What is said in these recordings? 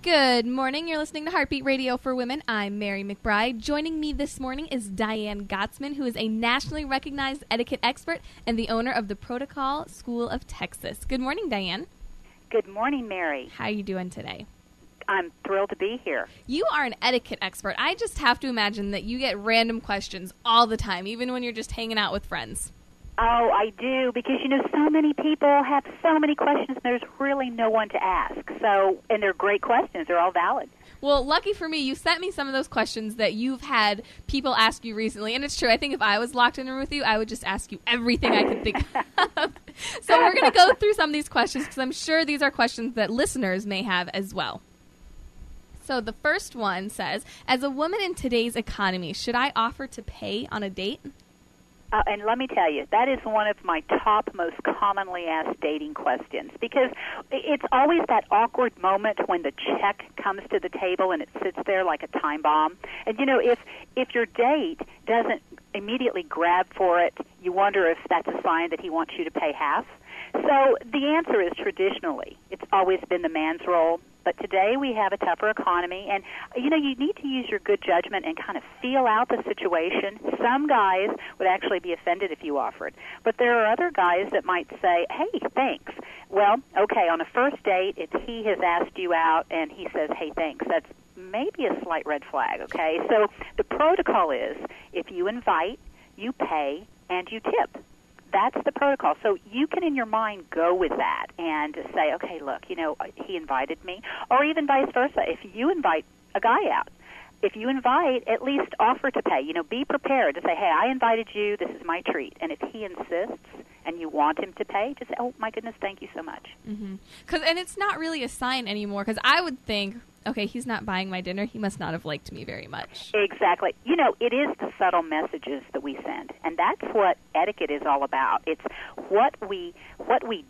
Good morning. You're listening to Heartbeat Radio for Women. I'm Mary McBryde. Joining me this morning is Diane Gottsman, who is a nationally recognized etiquette expert and the owner of the Protocol School of Texas. Good morning, Diane. Good morning, Mary. How are you doing today? I'm thrilled to be here. You are an etiquette expert. I just have to imagine that you get random questions all the time, even when you're just hanging out with friends. Oh, I do, because, so many people have so many questions, and there's really no one to ask. And they're great questions. They're all valid. Well, lucky for me, you sent me some of those questions that you've had people ask you recently. And it's true. I think if I was locked in a room with you, I would just ask you everything I could think of. So we're going to go through some of these questions, because I'm sure these are questions that listeners may have as well. So the first one says, as a woman in today's economy, should I offer to pay on a date? And let me tell you, that is one of my top most commonly asked dating questions, because it's always that awkward moment when the check comes to the table and it sits there like a time bomb. And, if your date doesn't immediately grab for it, you wonder if that's a sign that he wants you to pay half. So the answer is traditionally, it's always been the man's role. But today we have a tougher economy, and, you need to use your good judgment and kind of feel out the situation. Some guys would actually be offended if you offered. But there are other guys that might say, hey, thanks. Well, okay, on a first date, if he has asked you out and he says, hey, thanks, that's maybe a slight red flag, okay? So the protocol is if you invite, you pay, and you tip. That's the protocol. So you can, in your mind, go with that and say, okay, look, he invited me. Or even vice versa. If you invite a guy out, if you invite, at least offer to pay. Be prepared to say, hey, I invited you. This is my treat. And if he insists and you want him to pay, just say, oh, my goodness, thank you so much. Mm-hmm. And it's not really a sign anymore, because I would think, okay, he's not buying my dinner. He must not have liked me very much. Exactly. It is the subtle messages that we send, and that's what etiquette is all about. It's what we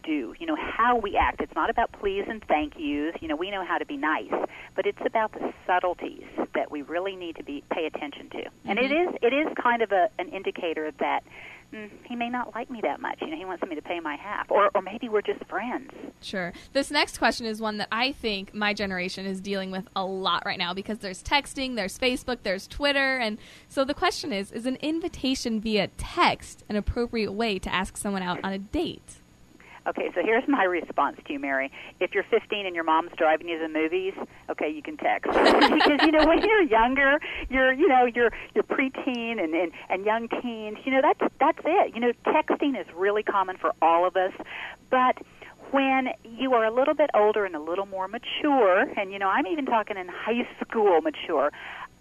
do, how we act. It's not about please and thank yous. We know how to be nice, but it's about the subtleties that we really need to pay attention to. Mm-hmm. And it is kind of an indicator that he may not like me that much. He wants me to pay my half. Or maybe we're just friends. Sure. This next question is one that I think my generation is dealing with a lot right now, because there's texting, there's Facebook, there's Twitter. And so the question is an invitation via text an appropriate way to ask someone out on a date? Okay, so here's my response to you, Mary. If you're 15 and your mom's driving you to the movies, okay, you can text. Because, when you're younger, you're preteen and young teens, that's it. Texting is really common for all of us. But when you are a little bit older and a little more mature, and, I'm even talking in high school mature,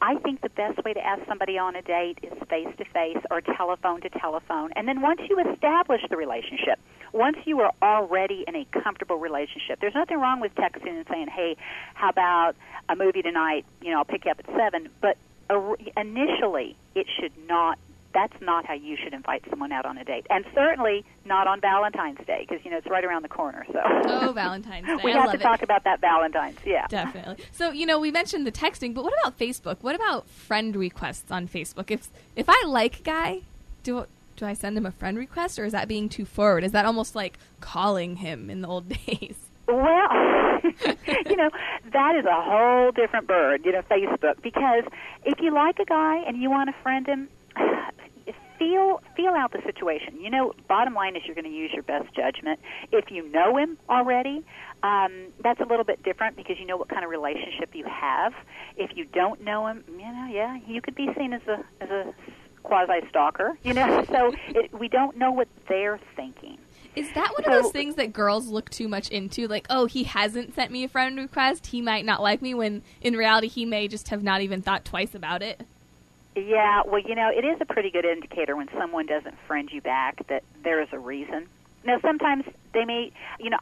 I think the best way to ask somebody on a date is face-to-face or telephone-to-telephone. And then once you establish the relationship, once you are already in a comfortable relationship, there's nothing wrong with texting and saying, hey, how about a movie tonight? I'll pick you up at 7. But initially, that's not how you should invite someone out on a date. And certainly not on Valentine's Day, because, it's right around the corner. So. Oh, Valentine's Day. We have to talk about that Valentine's, yeah. Definitely. So, we mentioned the texting, but what about Facebook? What about friend requests on Facebook? If I like a guy, do I send him a friend request, or is that being too forward? Is that almost like calling him in the old days? Well, that is a whole different bird, Facebook, because if you like a guy and you want to friend him, feel out the situation. Bottom line is you're going to use your best judgment. If you know him already, that's a little bit different, because you know what kind of relationship you have. If you don't know him, you could be seen as a quasi-stalker, So we don't know what they're thinking. Is that one of those things that girls look too much into? Like, oh, he hasn't sent me a friend request, he might not like me, when in reality he may just have not even thought twice about it? Yeah, well, it is a pretty good indicator when someone doesn't friend you back that there is a reason. Now, sometimes they may,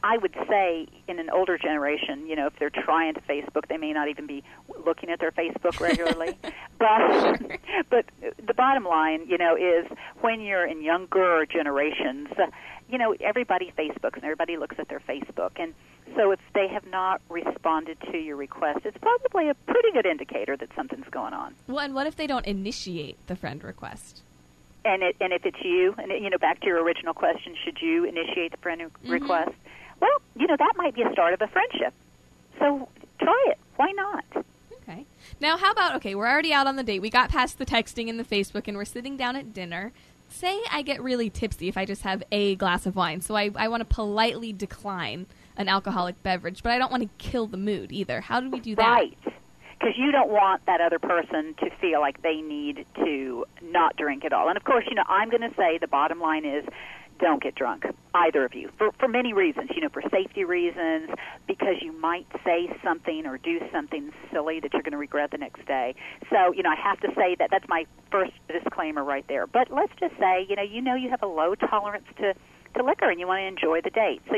I would say in an older generation, if they're trying to Facebook, they may not even be looking at their Facebook regularly. But the bottom line, is when you're in younger generations, everybody Facebooks and everybody looks at their Facebook. And so if they have not responded to your request, it's probably a pretty good indicator that something's going on. Well, and what if they don't initiate the friend request? And if it's you, and back to your original question, should you initiate the friend request? Well, that might be a start of a friendship. So try it. Why Now, how about, okay, we're already out on the date. We got past the texting and the Facebook, and we're sitting down at dinner. Say I get really tipsy if I just have a glass of wine. So I want to politely decline an alcoholic beverage, but I don't want to kill the mood either. How do we do that? Right. Because you don't want that other person to feel like they need to not drink at all. And, of course, I'm going to say the bottom line is don't get drunk, either of you, for many reasons, for safety reasons, because you might say something or do something silly that you're going to regret the next day. So, I have to say that's my first disclaimer right there. But let's just say, you have a low tolerance to liquor and you want to enjoy the date. So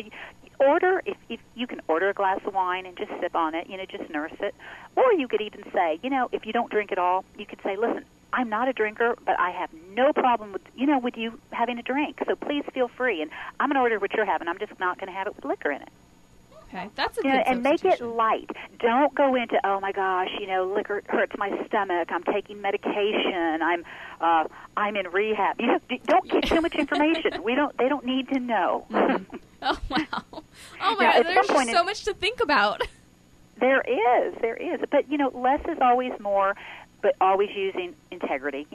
order, if you can order a glass of wine and just sip on it, just nurse it. Or you could even say, if you don't drink at all, you could say, listen, I'm not a drinker, but I have no problem with you having a drink. So please feel free. And I'm going to order what you're having. I'm just not going to have it with liquor in it. Okay, that's a good and make it light. Don't go into, oh my gosh, liquor hurts my stomach. I'm taking medication. I'm in rehab. Don't give too much information. They don't need to know. Mm-hmm. Oh wow. Oh my God, there's just so much to think about. There is. But less is always more. But always using integrity.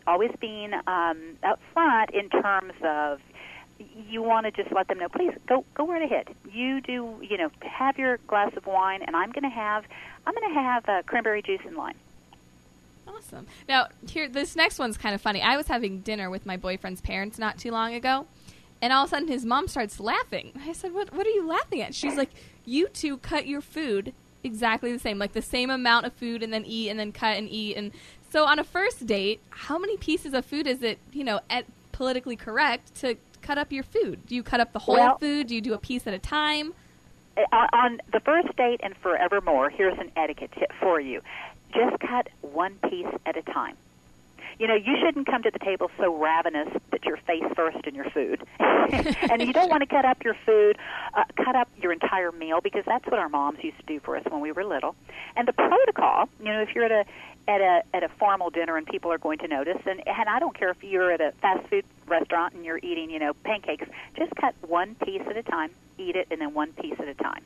Always being up front in terms of. You want to just let them know, please go right ahead. You do, have your glass of wine, and I'm going to have cranberry juice and lime. Awesome. Now, this next one's kind of funny. I was having dinner with my boyfriend's parents not too long ago, and all of a sudden his mom starts laughing. I said, "What are you laughing at?" She's like, "You two cut your food exactly the same, like the same amount of food, and then eat, and then cut and eat." And so, on a first date, how many pieces of food is it, politically correct to cut up your food? Do you cut up the whole food? Do you do a piece at a time? On the first date and forevermore, here's an etiquette tip for you. Just cut one piece at a time. You shouldn't come to the table so ravenous that you're face first in your food. And you don't want to cut up your food, cut up your entire meal, because that's what our moms used to do for us when we were little. And the protocol, if you're at a formal dinner and people are going to notice, and I don't care if you're at a fast food restaurant and you're eating, pancakes, just cut one piece at a time, eat it, and then one piece at a time.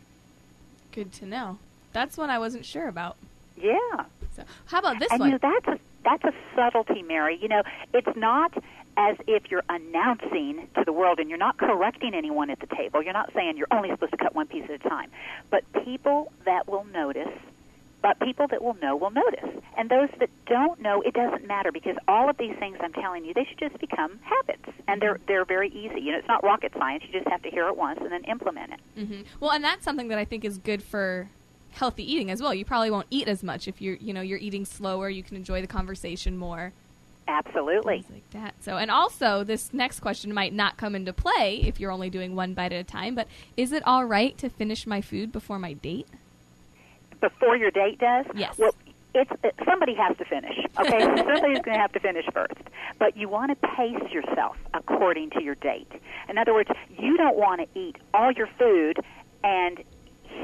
Good to know. That's one I wasn't sure about. Yeah. So, how about this one? And that's a subtlety, Mary. It's not as if you're announcing to the world, and you're not correcting anyone at the table. You're not saying you're only supposed to cut one piece at a time. But people that will notice, people that will know will notice. And those that don't know, it doesn't matter, because all of these things I'm telling you, they should just become habits. And they're very easy. It's not rocket science. You just have to hear it once and then implement it. Mm-hmm. Well, and that's something that I think is good for healthy eating as well. You probably won't eat as much if you're eating slower. You can enjoy the conversation more. Absolutely. Things like that. So, and also, this next question might not come into play if you're only doing one bite at a time, but is it all right to finish my food before my date? Before your date does? Yes. Well, somebody has to finish, okay? Somebody's going to have to finish first. But you want to pace yourself according to your date. In other words, you don't want to eat all your food and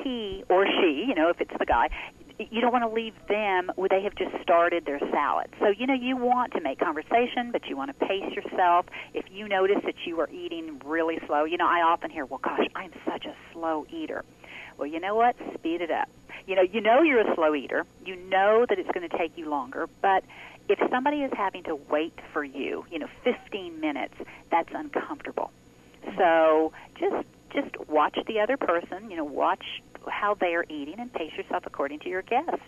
he or she, if it's the guy, you don't want to leave them where they have just started their salad. So, you want to make conversation, but you want to pace yourself. If you notice that you are eating really slow, I often hear, well, gosh, I'm such a slow eater. Well, you know what? Speed it up. You know you're a slow eater. You know that it's going to take you longer. But if somebody is having to wait for you, 15 minutes, that's uncomfortable. So just watch the other person, watch how they are eating, and pace yourself according to your guest,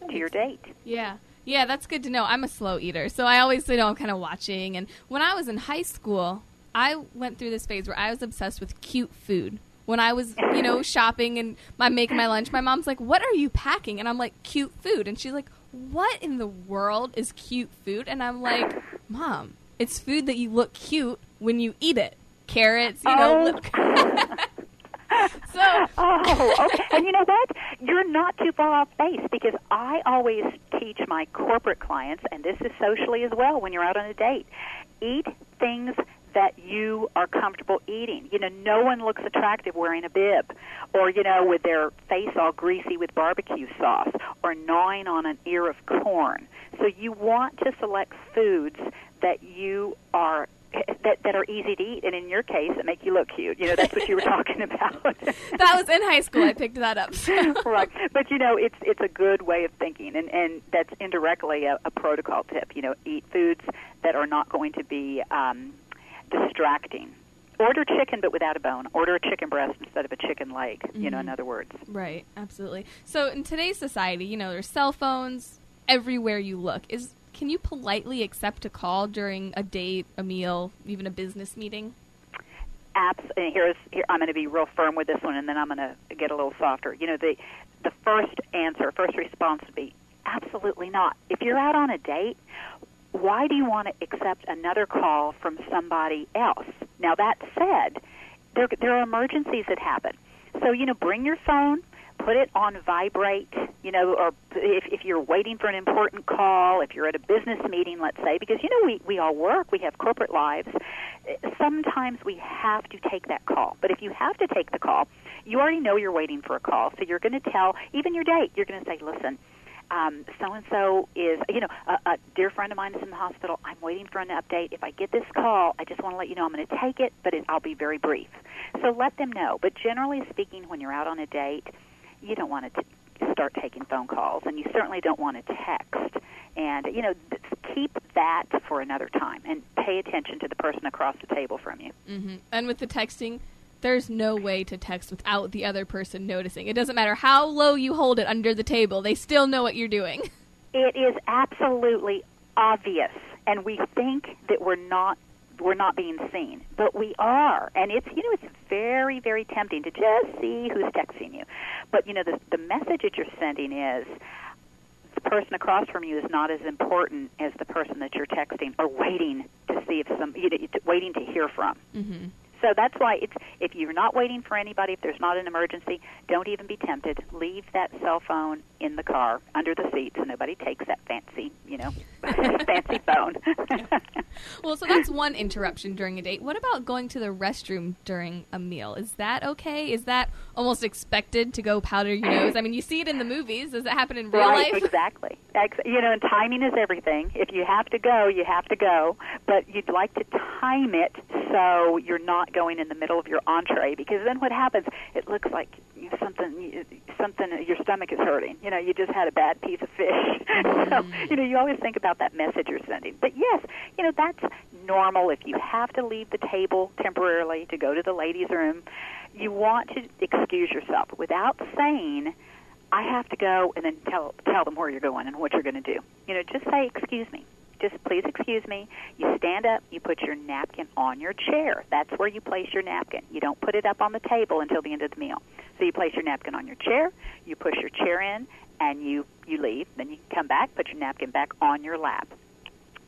to your date. Yeah. Yeah, that's good to know. I'm a slow eater, so I always, I'm kind of watching. And when I was in high school, I went through this phase where I was obsessed with cute food. When I was, shopping and making my lunch, my mom's like, "What are you packing?" And I'm like, "Cute food." And she's like, "What in the world is cute food?" And I'm like, "Mom, it's food that you look cute when you eat it. Carrots, okay. And you know what? You're not too far off base, because I always teach my corporate clients, and this is socially as well when you're out on a date, eat things that you are comfortable eating. No one looks attractive wearing a bib, or, with their face all greasy with barbecue sauce, or gnawing on an ear of corn. So you want to select foods that you are that are easy to eat, and in your case, that make you look cute. That's what you were talking about. That was in high school. I picked that up. Right. But, it's a good way of thinking, and that's indirectly a protocol tip. Eat foods that are not going to be distracting. Order chicken but without a bone. Order a chicken breast instead of a chicken leg, in other words. Right, absolutely. So in today's society, there's cell phones everywhere you look. Can you politely accept a call during a date, a meal, even a business meeting? Here I'm going to be real firm with this one, and then I'm going to get a little softer. The first response would be absolutely not. If you're out on a date, why do you want to accept another call from somebody else? Now, that said, there are emergencies that happen. So, bring your phone, put it on vibrate, or if you're waiting for an important call, if you're at a business meeting, let's say, because, we all work, we have corporate lives. Sometimes we have to take that call. But if you have to take the call, you already know you're waiting for a call, so you're going to tell, even your date, you're going to say, listen, so-and-so is, a dear friend of mine is in the hospital. I'm waiting for an update. If I get this call, I just want to let you know I'm going to take it, but I'll be very brief. So let them know. But generally speaking, when you're out on a date, you don't want to start taking phone calls, and you certainly don't want to text. And, keep that for another time, and pay attention to the person across the table from you. Mm-hmm. And with the texting, there's no way to text without the other person noticing. It doesn't matter how low you hold it under the table. They still know what you're doing. It is absolutely obvious, and we think that we're not being seen, but we are. And it's very, very tempting to just see who's texting you. But, the message that you're sending is the person across from you is not as important as the person that you're texting or waiting to see waiting to hear from. Mm-hmm. So that's why if you're not waiting for anybody, if there's not an emergency, don't even be tempted. Leave that cell phone in the car under the seat so nobody takes that fancy, fancy phone. Well, so that's one interruption during a date. What about going to the restroom during a meal? Is that okay? Is that almost expected to go powder your nose? I mean, you see it in the movies. Does it happen in real life? Right, exactly. And timing is everything. If you have to go, you have to go. But you'd like to time it so you're not going in the middle of your entree, because then what happens, it looks like something your stomach is hurting. You just had a bad piece of fish. So, you always think about that message you're sending. But yes, that's normal. If you have to leave the table temporarily to go to the ladies' room, you want to excuse yourself without saying, I have to go, and then tell them where you're going and what you're going to do. Just say, excuse me. Just please excuse me. You stand up, you put your napkin on your chair. That's where you place your napkin. You don't put it up on the table until the end of the meal. So you place your napkin on your chair, you push your chair in, and you leave. Then you come back, put your napkin back on your lap.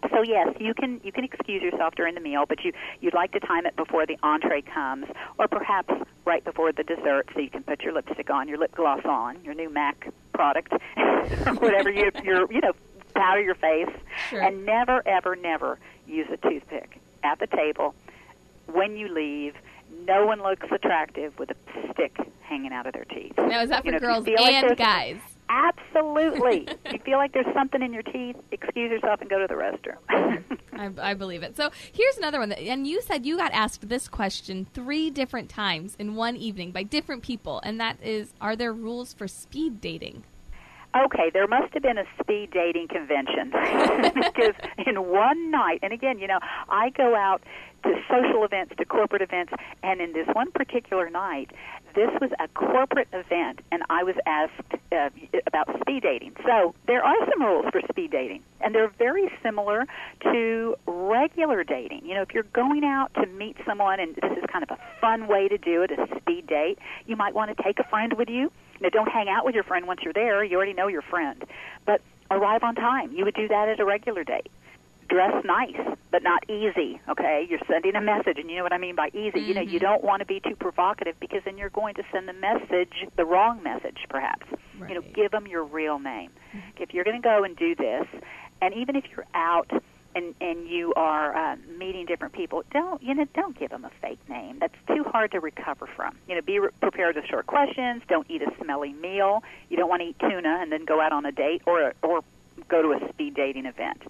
So yes, you can excuse yourself during the meal, but you'd like to time it before the entree comes, or perhaps right before the dessert, so you can put your lipstick on, your lip gloss on, your new MAC product, or whatever you're powder your face. Sure. And never, ever, never use a toothpick at the table. When you leave, no one looks attractive with a stick hanging out of their teeth. Now, is that for girls and guys? Absolutely. If you feel like there's something in your teeth, excuse yourself and go to the restroom. I believe it. So here's another one. And you said you got asked this question 3 different times in one evening by different people, and that is, are there rules for speed dating? Okay, there must have been a speed dating convention because in one night, and again, I go out to social events, to corporate events, and in this one particular night, this was a corporate event, and I was asked about speed dating. So there are some rules for speed dating, and they're very similar to regular dating. If you're going out to meet someone, and this is kind of a fun way to do it, a speed date, you might want to take a friend with you. Don't hang out with your friend once you're there. You already know your friend. But arrive on time. You would do that at a regular date. Dress nice, but not easy, okay? You're sending a message, and you know what I mean by easy. Mm-hmm. You don't want to be too provocative, because then you're going to send the wrong message, perhaps. Right. Give them your real name. Mm-hmm. If you're going to go and do this, and even if you're out and you are meeting different people, don't give them a fake name. That's too hard to recover from. Be prepared with short questions. Don't eat a smelly meal. You don't want to eat tuna and then go out on a date or go to a speed dating event.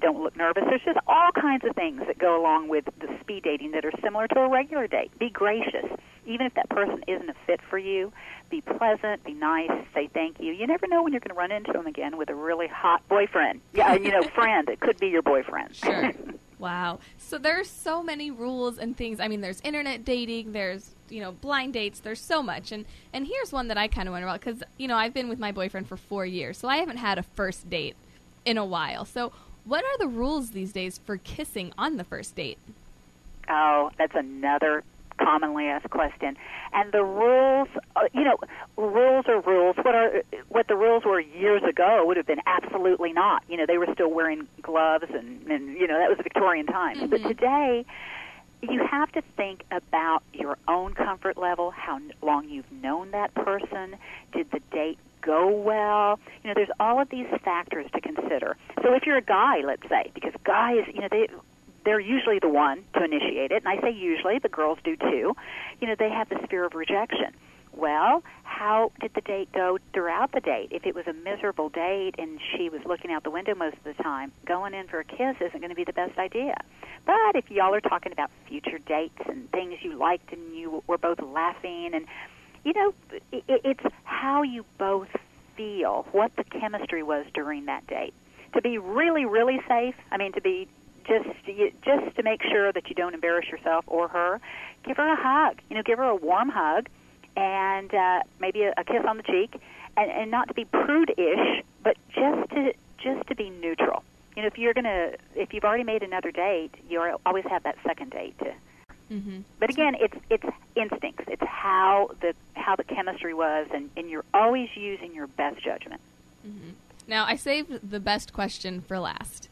don't look nervous. There's just all kinds of things that go along with the speed dating that are similar to a regular date. Be gracious. Even if that person isn't a fit for you, be pleasant, be nice, say thank you. You never know when you're going to run into them again with a really hot boyfriend. Yeah, friend. It could be your boyfriend. Sure. Wow. So there's so many rules and things. I mean, there's internet dating, there's, blind dates, there's so much. And here's one that I kind of wonder about because, I've been with my boyfriend for 4 years, so I haven't had a first date in a while. So what are the rules these days for kissing on the first date? Oh, that's another commonly asked question. And the rules, rules are rules. What the rules were years ago would have been absolutely not. They were still wearing gloves and that was Victorian times. Mm-hmm. But today, you have to think about your own comfort level, how long you've known that person. Did the date go well? There's all of these factors to consider. So if you're a guy, let's say, because guys, they're usually the one to initiate it, and I say usually, the girls do too. They have this fear of rejection. Well, how did the date go throughout the date? If it was a miserable date and she was looking out the window most of the time, going in for a kiss isn't going to be the best idea. But if y'all are talking about future dates and things you liked and you were both laughing, and, it's how you both feel, what the chemistry was during that date. To be really, really safe, to be just to make sure that you don't embarrass yourself or her, give her a hug. Give her a warm hug and maybe a kiss on the cheek, and not to be prude-ish, but just to be neutral. If you've already made another date, you always have that second date to. Mm-hmm. But again, it's instincts. It's how the chemistry was, and you're always using your best judgment. Mm-hmm. Now, I saved the best question for last.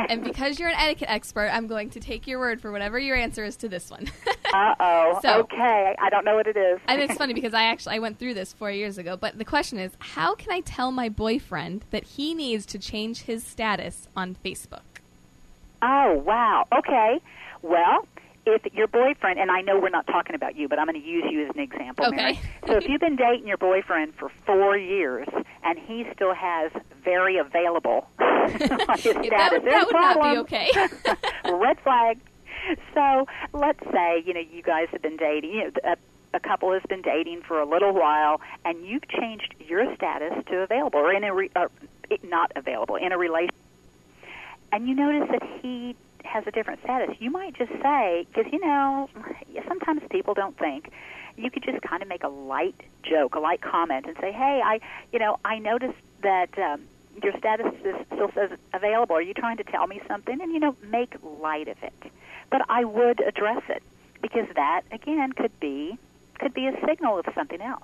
And because you're an etiquette expert, I'm going to take your word for whatever your answer is to this one. Uh-oh. So, okay. I don't know what it is. And it's funny because I went through this 4 years ago. But the question is, how can I tell my boyfriend that he needs to change his status on Facebook? Oh, wow. Okay. Well, if your boyfriend, and I know we're not talking about you, but I'm going to use you as an example, okay. Mary. So if you've been dating your boyfriend for 4 years and he still has very available on his status, that would not be okay. Red flag. So let's say, you guys have been dating, a couple has been dating for a little while, and you've changed your status to available, or not available, in a relationship, and you notice that he has a different status. You might just say, because, sometimes people don't think, you could just kind of make a light joke, a light comment, and say, hey, I noticed that your status still says available. Are you trying to tell me something? And, make light of it. But I would address it, because that, again, could be a signal of something else.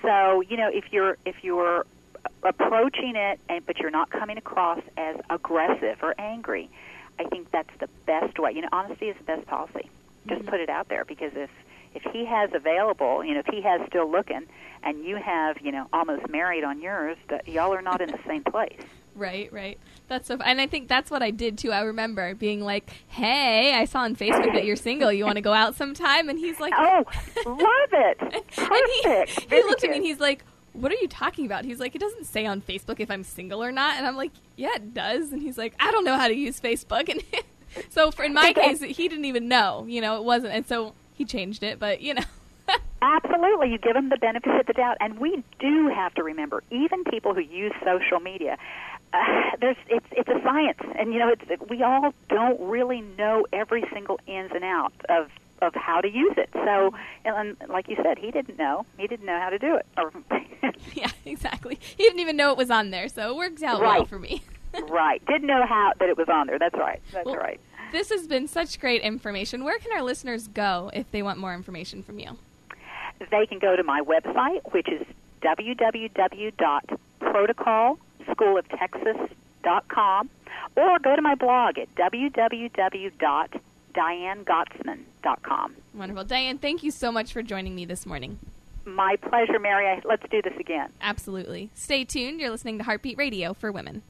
So, if you're approaching it, but you're not coming across as aggressive or angry, I think that's the best way. Honesty is the best policy. Just put it out there, because if he has available, if he has still looking, and you have, almost married on yours, y'all are not in the same place. Right. That's so. And I think that's what I did too. I remember being like, "Hey, I saw on Facebook that you're single. You want to go out sometime?" And he's like, "Oh, love it! Perfect." He looked at me and he's like, "What are you talking about?" He's like, "It doesn't say on Facebook if I'm single or not." And I'm like, "Yeah, it does." And he's like, "I don't know how to use Facebook." And so in my case, he didn't even know. It wasn't. And so he changed it. But Absolutely. You give them the benefit of the doubt. And we do have to remember, even people who use social media, it's a science. And, we all don't really know every single ins and outs of how to use it. So, and like you said, he didn't know. He didn't know how to do it. Yeah, exactly. He didn't even know it was on there, so it works out well for me. Right. Didn't know that it was on there. That's right. That's right. This has been such great information. Where can our listeners go if they want more information from you? They can go to my website, which is www.protocolschooloftexas.com, or go to my blog at www.dianegottsman.com. Wonderful. Diane, thank you so much for joining me this morning. My pleasure, Mary. Let's do this again. Absolutely. Stay tuned. You're listening to Heartbeat Radio for Women.